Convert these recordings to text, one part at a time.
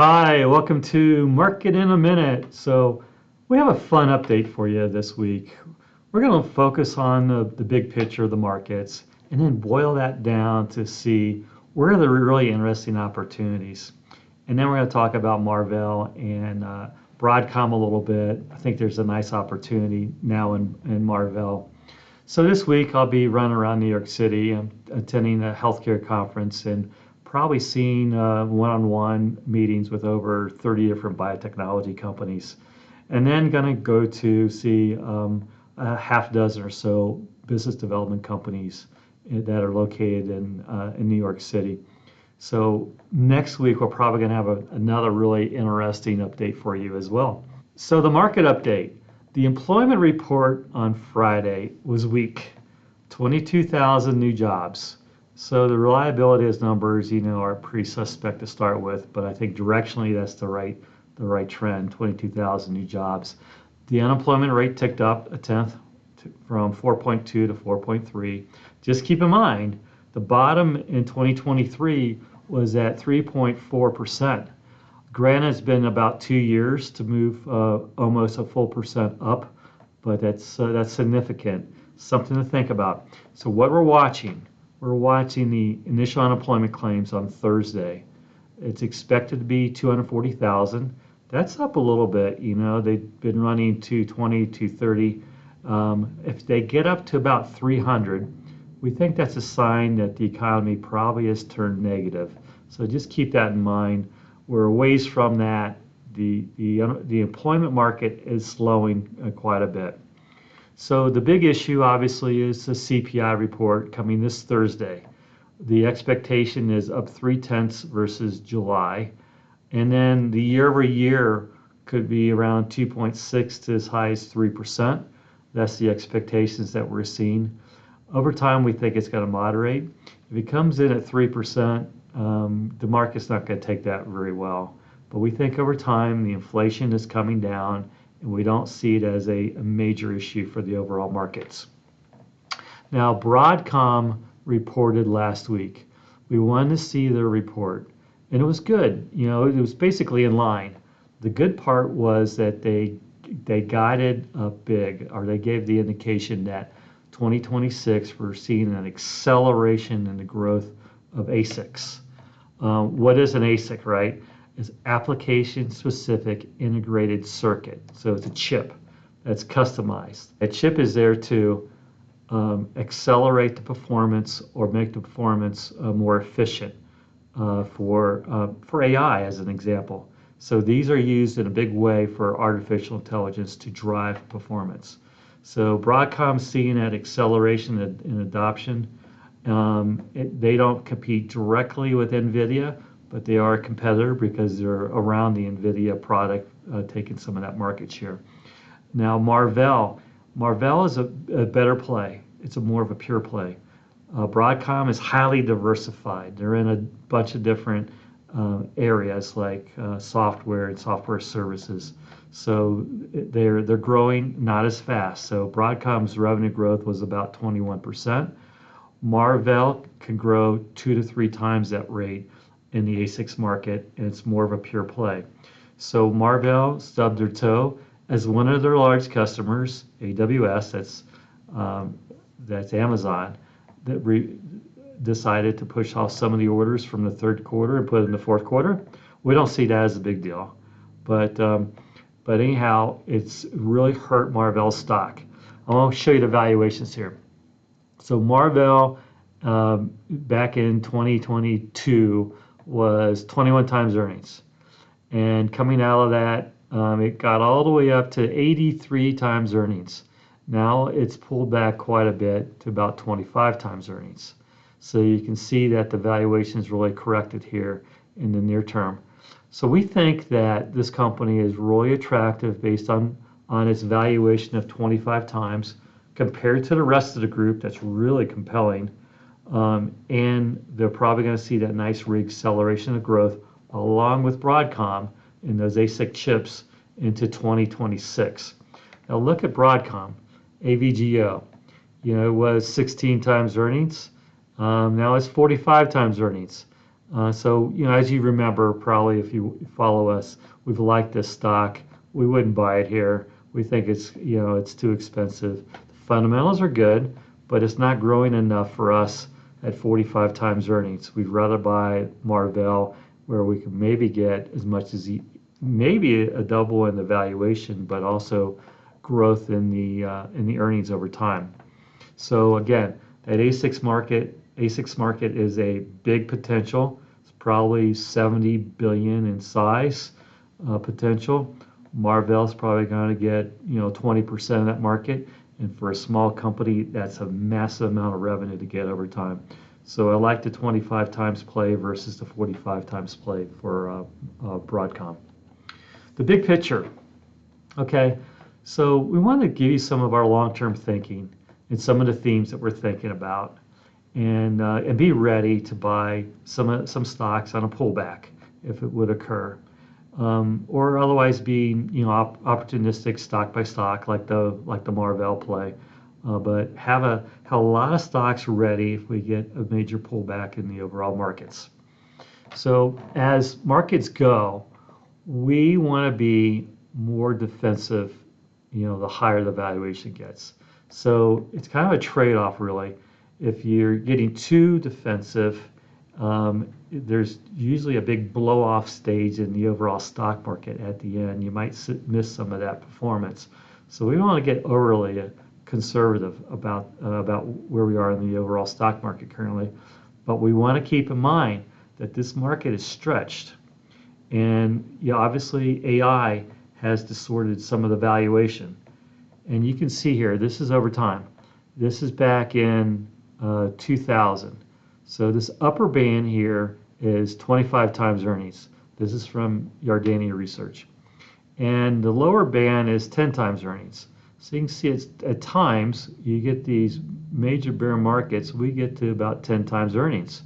Hi, welcome to Market in a Minute. So, we have a fun update for you this week. We're going to focus on the big picture of the markets and then boil that down to see where are the really interesting opportunities. And then we're going to talk about Marvell and Broadcom a little bit. I think there's a nice opportunity now in Marvell. So this week I'll be running around New York City. I'm attending a healthcare conference and probably seeing one-on-one meetings with over 30 different biotechnology companies. And then going to go to see a half dozen or so business development companies that are located in New York City. So next week we're probably going to have another really interesting update for you as well. So the market update. The employment report on Friday was weak, 22,000 new jobs. So the reliability of those numbers, are pretty suspect to start with, but I think directionally that's the right trend, 22,000 new jobs. The unemployment rate ticked up a tenth from 4.2 to 4.3. Just keep in mind, the bottom in 2023 was at 3.4%. Granted, it's been about 2 years to move almost a full percent up, but that's significant. Something to think about. So what we're watching the initial unemployment claims on Thursday. It's expected to be 240,000. That's up a little bit. They've been running 220, 230. If they get up to about 300, we think that's a sign that the economy probably has turned negative. So just keep that in mind. We're a ways from that. The employment market is slowing quite a bit. So the big issue obviously is the CPI report coming this Thursday. The expectation is up 0.3 versus July. And then the year over year could be around 2.6 to as high as 3%. That's the expectations that we're seeing. Over time, we think it's going to moderate. If it comes in at 3%, the market's not going to take that very well. But we think over time, the inflation is coming down, and we don't see it as a major issue for the overall markets. Now, Broadcom reported last week. We wanted to see their report, and it was good. It was basically in line. The good part was that they guided big, or they gave the indication that 2026 we're seeing an acceleration in the growth of ASICs. What is an ASIC, right? It's application-specific integrated circuit. So it's a chip that's customized. A chip is there to accelerate the performance or make the performance more efficient for AI, as an example. So these are used in a big way for artificial intelligence to drive performance. So Broadcom's seeing that acceleration in adoption. They don't compete directly with NVIDIA, but they are a competitor because they're around the NVIDIA product, taking some of that market share. Now Marvell is a better play. It's more of a pure play. Broadcom is highly diversified. They're in a bunch of different areas like software and software services. So they're growing not as fast. So Broadcom's revenue growth was about 21%. Marvell can grow 2 to 3 times that rate in the ASICs market, and it's more of a pure play. So Marvell stubbed their toe as one of their large customers, AWS, that's Amazon, that decided to push off some of the orders from the third quarter and put it in the fourth quarter. We don't see that as a big deal, but anyhow, it's really hurt Marvell's stock. I want to show you the valuations here. So Marvell back in 2022 was 21 times earnings, and coming out of that, it got all the way up to 83 times earnings. Now it's pulled back quite a bit to about 25 times earnings. So you can see that the valuation is really corrected here in the near term. So we think that this company is really attractive based on its valuation of 25 times compared to the rest of the group. That's really compelling. And they're probably going to see that nice reacceleration of growth along with Broadcom in those ASIC chips into 2026. Now look at Broadcom, AVGO. It was 16 times earnings. Now it's 45 times earnings. So, as you remember, probably if you follow us, we've liked this stock. We wouldn't buy it here. We think it's too expensive. The fundamentals are good, but it's not growing enough for us at 45 times earnings. We'd rather buy Marvell, where we can maybe get as much as maybe a double in the valuation, but also growth in the earnings over time. So again, that ASICs market is a big potential. It's probably 70 billion in size potential. Marvell's probably going to get 20% of that market, and for a small company, that's a massive amount of revenue to get over time. So I like the 25 times play versus the 45 times play for Broadcom. The big picture. Okay, so we want to give you some of our long-term thinking and some of the themes that we're thinking about, and be ready to buy some stocks on a pullback if it would occur, or otherwise be opportunistic stock by stock like the Marvell play, but have a lot of stocks ready if we get a major pullback in the overall markets. So as markets go, we want to be more defensive, the higher the valuation gets. So it's kind of a trade-off, really. If you're getting too defensive, there's usually a big blow-off stage in the overall stock market at the end. You might miss some of that performance. So we don't want to get overly conservative about where we are in the overall stock market currently. But we want to keep in mind that this market is stretched. And obviously AI has distorted some of the valuation. And you can see here, this is over time. This is back in 2000. So this upper band here is 25 times earnings. This is from Yardeni Research. And the lower band is 10 times earnings. So you can see at times you get these major bear markets, we get to about 10 times earnings.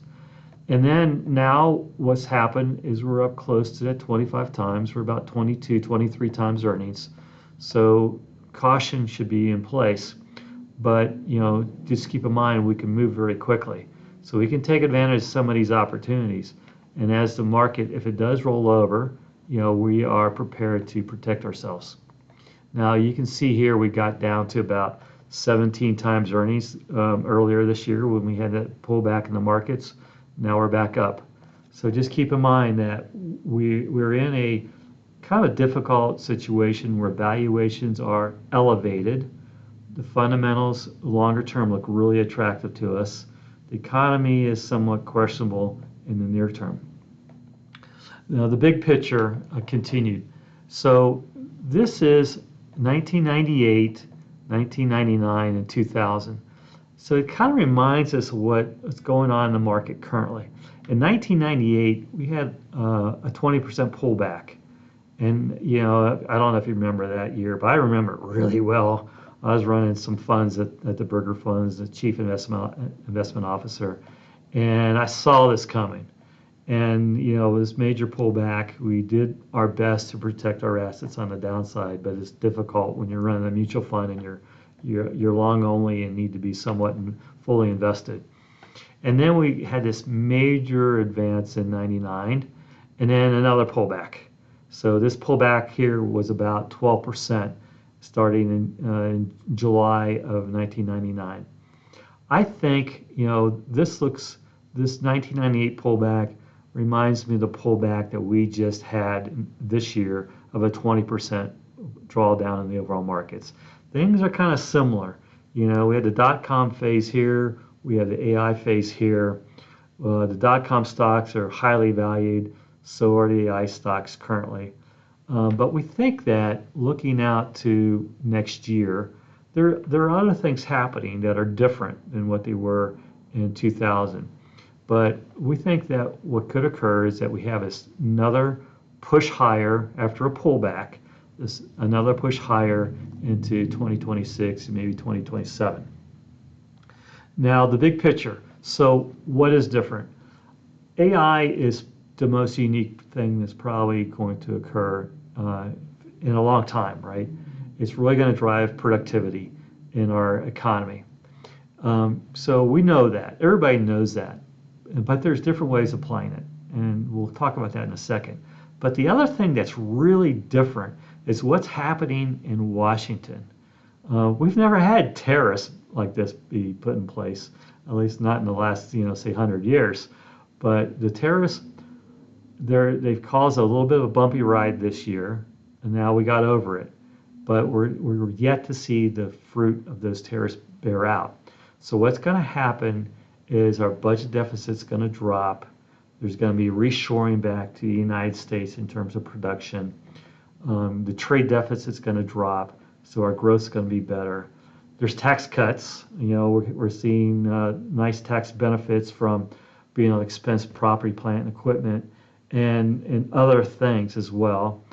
And then now what's happened is we're up close to that 25 times. We're about 22, 23 times earnings. So caution should be in place. But, just keep in mind we can move very quickly. So we can take advantage of some of these opportunities. And as the market, if it does roll over, we are prepared to protect ourselves. Now you can see here we got down to about 17 times earnings earlier this year when we had that pullback in the markets. Now we're back up. So just keep in mind that we're in a kind of difficult situation where valuations are elevated. The fundamentals longer term look really attractive to us. The economy is somewhat questionable in the near term. Now the big picture continued. So this is 1998, 1999, and 2000. So it kind of reminds us of what's going on in the market currently. In 1998, we had a 20% pullback. And, I don't know if you remember that year, but I remember it really well. I was running some funds at the Burger Funds, the chief investment officer, and I saw this coming. And, this major pullback, we did our best to protect our assets on the downside, but it's difficult when you're running a mutual fund and you're long only and need to be somewhat fully invested. And then we had this major advance in 99 and then another pullback. So this pullback here was about 12% starting in July of 1999. I think, this 1998 pullback reminds me of the pullback that we just had this year of a 20% drawdown in the overall markets. Things are kind of similar. We had the dot-com phase here, we had the AI phase here. The dot-com stocks are highly valued, so are the AI stocks currently. But we think that looking out to next year, there are other things happening that are different than what they were in 2000. But we think that what could occur is that we have another push higher after a pullback, another push higher into 2026 and maybe 2027. Now, the big picture. So what is different? AI is the most unique thing that's probably going to occur in a long time, right? It's really going to drive productivity in our economy. So we know that. Everybody knows that. But there's different ways of playing it. and we'll talk about that in a second. But the other thing that's really different is what's happening in Washington. We've never had tariffs like this be put in place, at least not in the last, say 100 years. But the tariffs, they've caused a little bit of a bumpy ride this year, and now we got over it. But we're yet to see the fruit of those tariffs bear out. So what's going to happen is our budget deficit's going to drop. There's going to be reshoring back to the United States in terms of production. The trade deficit's going to drop, so our growth's going to be better. There's tax cuts. We're seeing nice tax benefits from being able to expense property, plant, and equipment, and other things as well.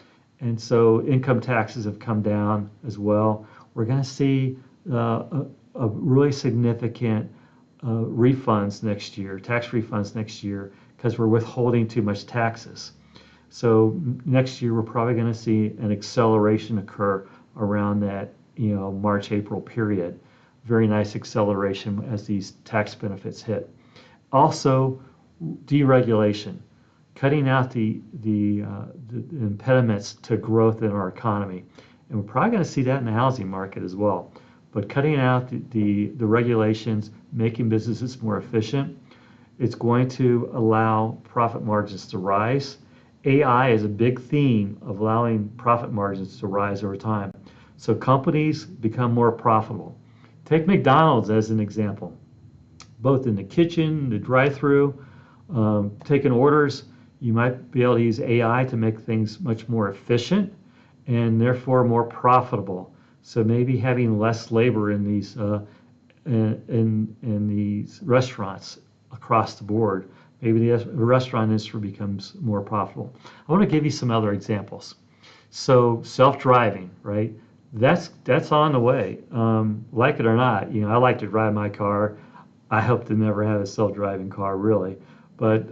And so income taxes have come down as well. We're going to see a really significant refunds next year, tax refunds next year, because we're withholding too much taxes. So next year we're probably going to see an acceleration occur around that March, April period. Very nice acceleration as these tax benefits hit. Also, deregulation, cutting out the impediments to growth in our economy. And we're probably going to see that in the housing market as well. But cutting out the regulations, making businesses more efficient, it's going to allow profit margins to rise. AI is a big theme of allowing profit margins to rise over time. So companies become more profitable. Take McDonald's as an example. Both in the kitchen, the drive-through, taking orders, you might be able to use AI to make things much more efficient and therefore more profitable. So maybe having less labor in these in these restaurants across the board. Maybe the restaurant industry becomes more profitable. I want to give you some other examples. So self-driving, right? That's on the way. Like it or not, I like to drive my car. I hope to never have a self-driving car, really. But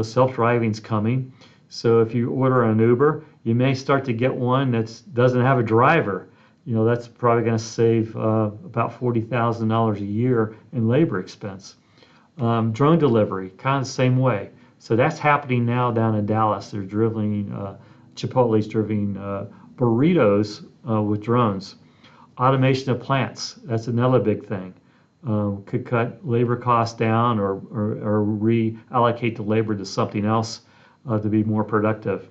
self-driving's coming. So if you order an Uber, you may start to get one that doesn't have a driver. That's probably going to save about $40,000 a year in labor expense. Drone delivery, kind of the same way. So that's happening now down in Dallas. They're Chipotle's driving burritos with drones. Automation of plants, that's another big thing. Could cut labor costs down or reallocate the labor to something else to be more productive.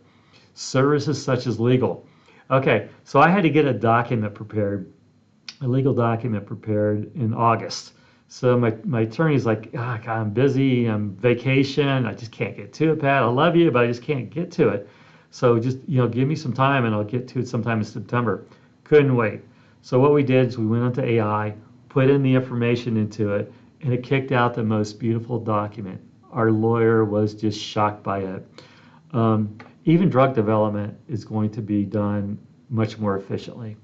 Services such as legal. Okay, so I had to get a legal document prepared in August. So my attorney's like, God, I'm busy, I'm vacation, I just can't get to it, Pat. I love you, but I just can't get to it. So just, give me some time and I'll get to it sometime in September. Couldn't wait. So what we did is we went onto AI, put in the information into it, and it kicked out the most beautiful document. Our lawyer was just shocked by it. Even drug development is going to be done much more efficiently.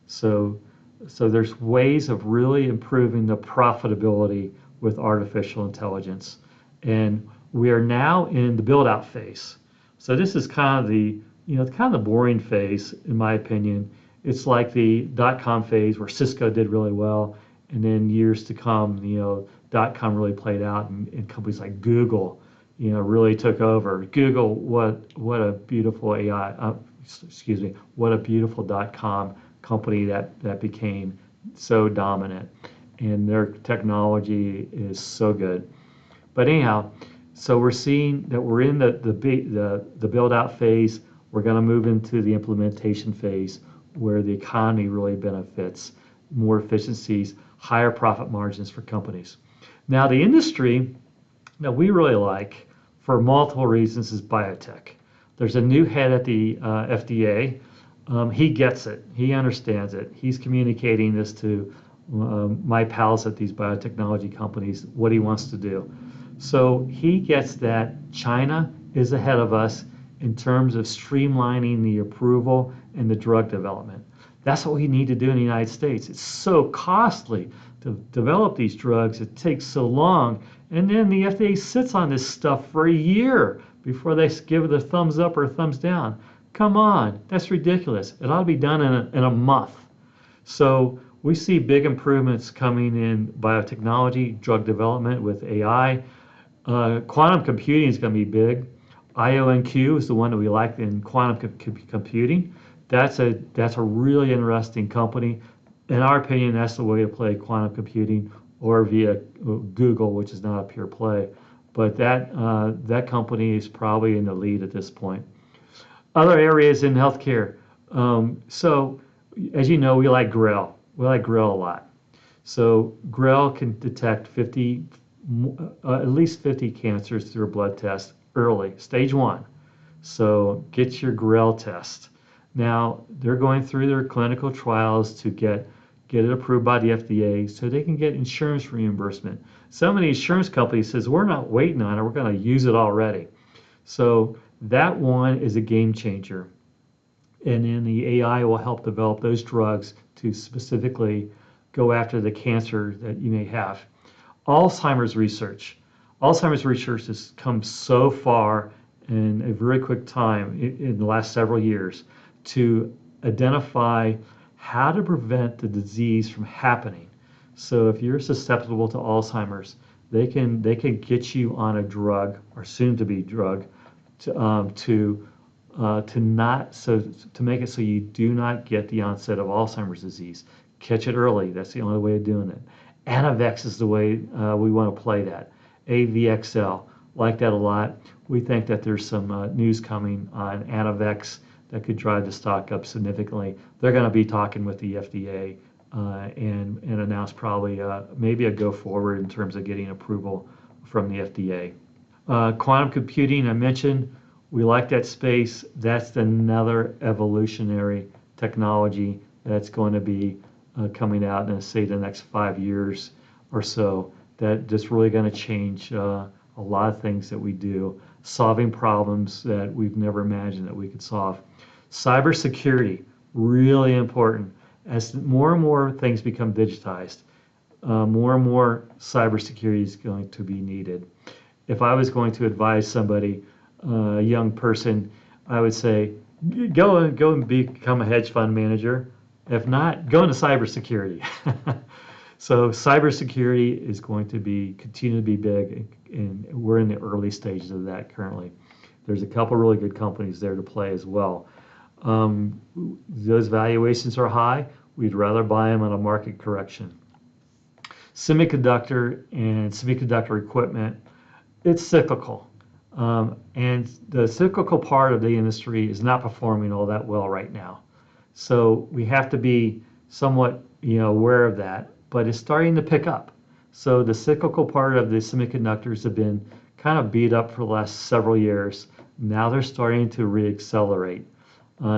So there's ways of really improving the profitability with artificial intelligence. And we are now in the build-out phase. So this is kind of the boring phase, in my opinion. It's like the dot-com phase where Cisco did really well, and then years to come, dot-com really played out, and companies like Google, really took over. Google, what a beautiful AI, what a beautiful dot-com company that became so dominant, and their technology is so good. But anyhow, so we're seeing that we're in the build-out phase. We're going to move into the implementation phase where the economy really benefits, more efficiencies, higher profit margins for companies. Now, the industry that we really like for multiple reasons is biotech. There's a new head at the FDA. He gets it. He understands it. He's communicating this to my pals at these biotechnology companies, what he wants to do. So he gets that China is ahead of us in terms of streamlining the approval and the drug development. That's what we need to do in the United States. It's so costly to develop these drugs. It takes so long. And then the FDA sits on this stuff for a year before they give it a thumbs up or a thumbs down. Come on, that's ridiculous. It ought to be done in a month. So we see big improvements coming in biotechnology, drug development with AI. Quantum computing is going to be big. IonQ is the one that we like in quantum computing. That's a really interesting company. In our opinion, that's the way to play quantum computing, or via Google, which is not a pure play. But that company is probably in the lead at this point. Other areas in healthcare. So, as you know, we like Grail. We like Grail a lot. So Grail can detect at least 50 cancers through a blood test early, stage one. So get your Grail test. Now they're going through their clinical trials to get it approved by the FDA so they can get insurance reimbursement. Some of the insurance companies says we're not waiting on it, we're going to use it already. So that one is a game changer. And then the AI will help develop those drugs to specifically go after the cancer that you may have. Alzheimer's research. Alzheimer's research has come so far in a very quick time in the last several years to identify how to prevent the disease from happening. So if you're susceptible to Alzheimer's, they can get you on a drug or soon to be drug to make it so you do not get the onset of Alzheimer's disease. Catch it early. That's the only way of doing it. Anavex is the way we want to play that. AVXL, like that a lot. We think that there's some news coming on Anavex that could drive the stock up significantly. They're going to be talking with the FDA and announce probably maybe a go forward in terms of getting approval from the FDA. Quantum computing, I mentioned, we like that space. That's another evolutionary technology that's going to be coming out in, say, the next 5 years or so. That's really going to change a lot of things that we do, solving problems that we've never imagined that we could solve. Cybersecurity, really important. As more and more things become digitized, more and more cybersecurity is going to be needed. If I was going to advise somebody, a young person, I would say, go and become a hedge fund manager. If not, go into cybersecurity. So cybersecurity is going to continue to be big, and we're in the early stages of that currently. There's a couple really good companies there to play as well. Those valuations are high. We'd rather buy them on a market correction. Semiconductor and semiconductor equipment, it's cyclical. And the cyclical part of the industry is not performing all that well right now. So we have to be somewhat, aware of that, but it's starting to pick up. So the cyclical part of the semiconductors have been kind of beat up for the last several years. Now they're starting to reaccelerate.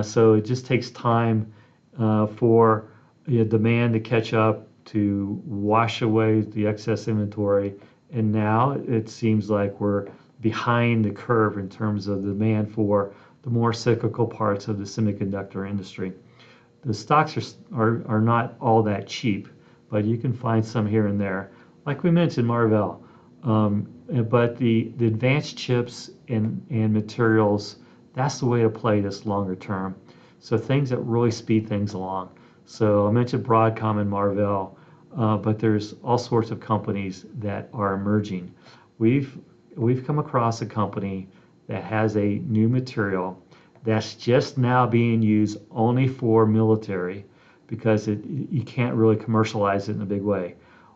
So it just takes time for demand to catch up, to wash away the excess inventory. And now it seems like we're behind the curve in terms of the demand for the more cyclical parts of the semiconductor industry. The stocks are not all that cheap, but you can find some here and there. Like we mentioned, Marvell. But the advanced chips and materials, that's the way to play this longer term. So things that really speed things along. So I mentioned Broadcom and Marvell, but there's all sorts of companies that are emerging. We've come across a company that has a new material that's just now being used only for military because you can't really commercialize it in a big way.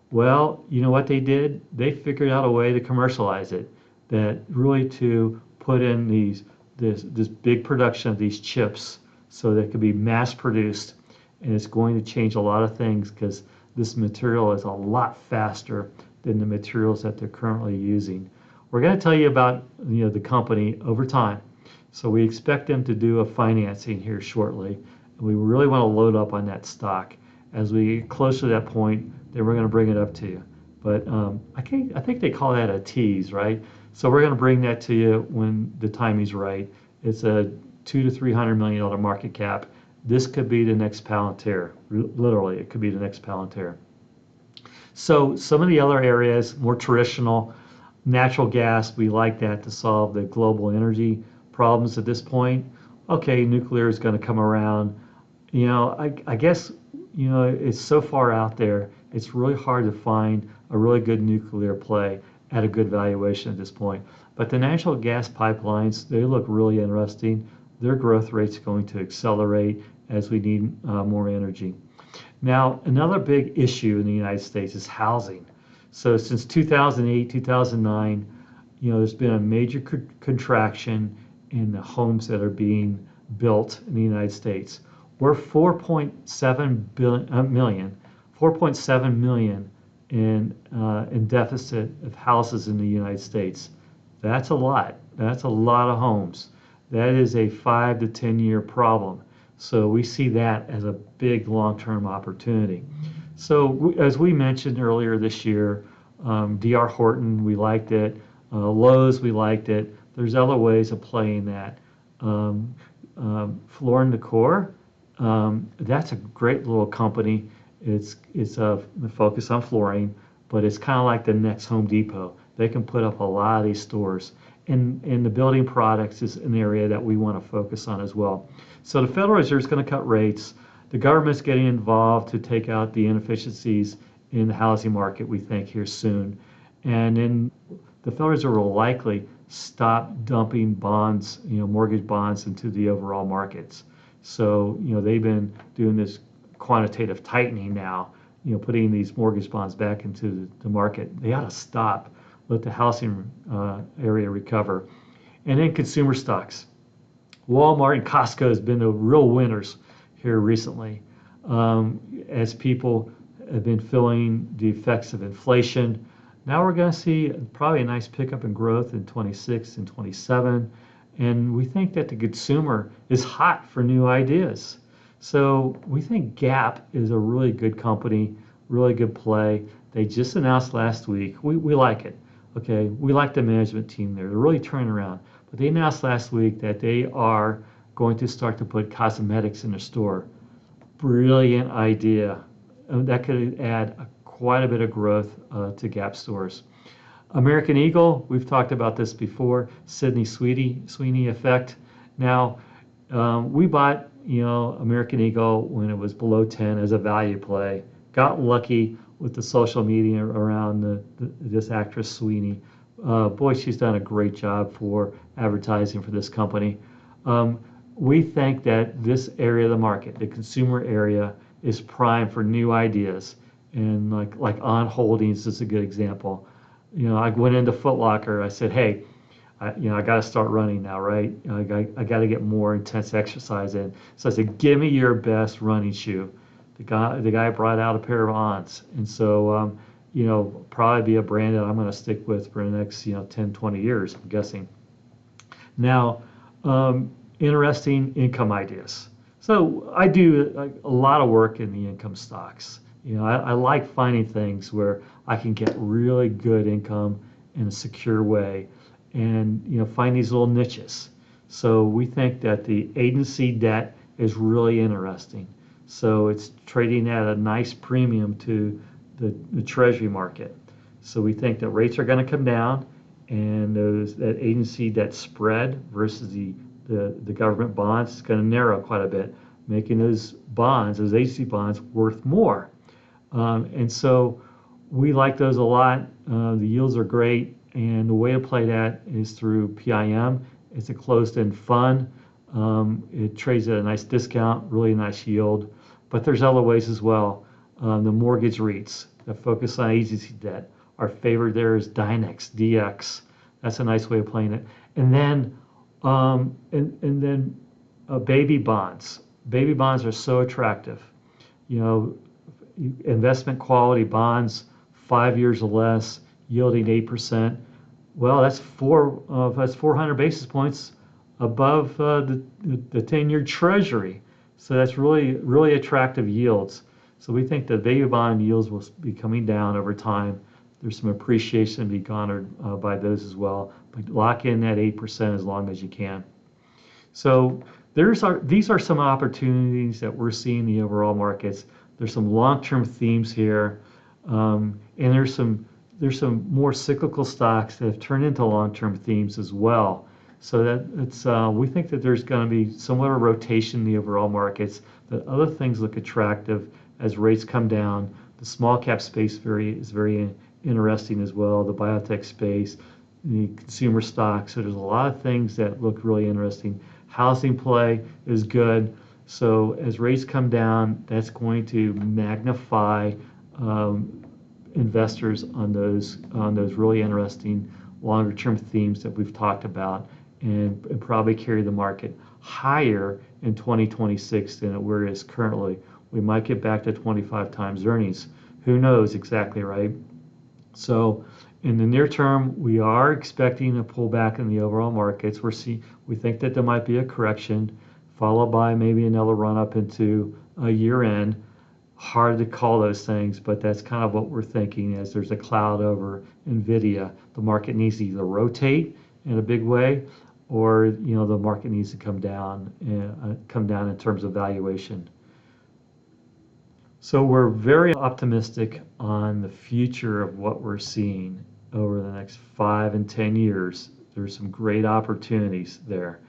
Well, you know what they did? They figured out a way to commercialize it, that really to put in this big production of these chips so that it could be mass produced, and it's going to change a lot of things because this material is a lot faster than the materials that they're currently using. We're going to tell you about the company over time. So we expect them to do a financing here shortly, and we really want to load up on that stock. As we get closer to that point, then we're going to bring it up to you. But I think they call that a tease, right? So we're going to bring that to you when the timing's right. It's a $200 to $300 million market cap. This could be the next Palantir. Literally, it could be the next Palantir. So some of the other areas, more traditional, natural gas, we like that to solve the global energy problems at this point. Okay, nuclear is going to come around. I guess, it's so far out there, it's really hard to find a really good nuclear play at a good valuation at this point. But the natural gas pipelines, they look really interesting. Their growth rate's going to accelerate as we need more energy. Now, another big issue in the United States is housing. So since 2008, 2009, there's been a major contraction in the homes that are being built in the United States. We're 4.7 million in deficit of houses in the United States. That's a lot. That's a lot of homes. That is a 5 to 10 year problem. So we see that as a big long-term opportunity. So as we mentioned earlier this year, D.R. Horton, we liked it. Lowe's, we liked it. There's other ways of playing that. Floor & Decor, that's a great little company. It's a focus on flooring, but it's kind of like the next Home Depot. They can put up a lot of these stores. And the building products is an area that we want to focus on as well. So the Federal Reserve is going to cut rates. The government's getting involved to take out the inefficiencies in the housing market, we think, here soon. And then the Federal Reserve will likely stop dumping bonds, mortgage bonds into the overall markets. So, they've been doing this quantitative tightening now, putting these mortgage bonds back into the market. They ought to stop, let the housing area recover. And then consumer stocks. Walmart and Costco has been the real winners here recently, as people have been feeling the effects of inflation. Now we're going to see probably a nice pickup in growth in 26 and 27. And we think that the consumer is hot for new ideas. So we think Gap is a really good company, really good play. They just announced last week. We like it. Okay, we like the management team there. They're really turning around. But they announced last week that they are going to start to put cosmetics in their store. Brilliant idea. That could add quite a bit of growth to Gap stores. American Eagle, we've talked about this before, Sydney Sweeney effect. Now, we bought, American Eagle when it was below 10 as a value play. Got lucky with the social media around this actress Sweeney. Boy, she's done a great job for advertising for this company. We think that this area of the market, the consumer area, is prime for new ideas. And like On Holdings is a good example. I went into Foot Locker. I said, hey, I got to start running now, right? I got to get more intense exercise in. So I said, give me your best running shoe. The guy brought out a pair of Ons. And so, probably be a brand that I'm going to stick with for the next, 10, 20 years, I'm guessing. Now, interesting income ideas. So I do a lot of work in the income stocks. I like finding things where I can get really good income in a secure way and, find these little niches. So we think that the agency debt is really interesting. So it's trading at a nice premium to the treasury market. So we think that rates are going to come down and that agency debt spread versus the government bonds is going to narrow quite a bit, making those agency bonds worth more. And so we like those a lot. The yields are great. And the way to play that is through PIM. It's a closed-end fund. It trades at a nice discount, really nice yield. But there's other ways as well. The mortgage REITs that focus on agency debt. Our favorite there is Dynex, DX. That's a nice way of playing it. And then, baby bonds. Baby bonds are so attractive. Investment quality bonds, 5 years or less, yielding 8%. Well, that's 400 basis points above the 10-year Treasury. So that's really, really attractive yields. So we think the baby bond yields will be coming down over time. There's some appreciation to be garnered by those as well. But lock in that 8% as long as you can. So these are some opportunities that we're seeing in the overall markets. There's some long-term themes here, and there's some more cyclical stocks that have turned into long-term themes as well. So that we think that there's going to be somewhat of a rotation in the overall markets. That other things look attractive as rates come down. The small cap space is very interesting as well. The biotech space, the consumer stocks. So there's a lot of things that look really interesting. Housing play is good. So as rates come down, that's going to magnify um, investors on those really interesting longer term themes that we've talked about, and probably carry the market higher in 2026 than where it is currently. We might get back to 25 times earnings. Who knows exactly, right? So in the near term, we are expecting a pullback in the overall markets. We think that there might be a correction, followed by maybe another run up into a year end. Hard to call those things, but that's kind of what we're thinking as there's a cloud over Nvidia. The market needs to either rotate in a big way, or the market needs to come down in terms of valuation. So we're very optimistic on the future of what we're seeing over the next 5 and 10 years. There's some great opportunities there.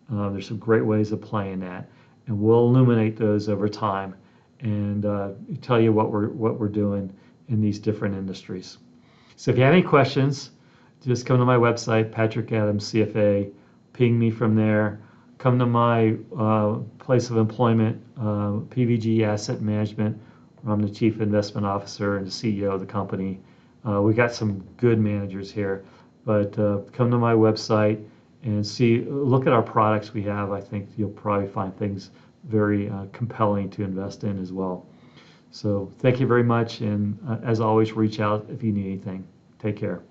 There's some great ways of playing that, and we'll illuminate those over time and tell you what we're doing in these different industries. So if you have any questions, just come to my website, Patrick Adams CFA, ping me from there. Come to my place of employment, PVG Asset Management, where I'm the Chief Investment Officer and the CEO of the company. We got some good managers here, but come to my website and look at our products we have. I think you'll probably find things very compelling to invest in as well. So thank you very much, and as always, reach out if you need anything. Take care.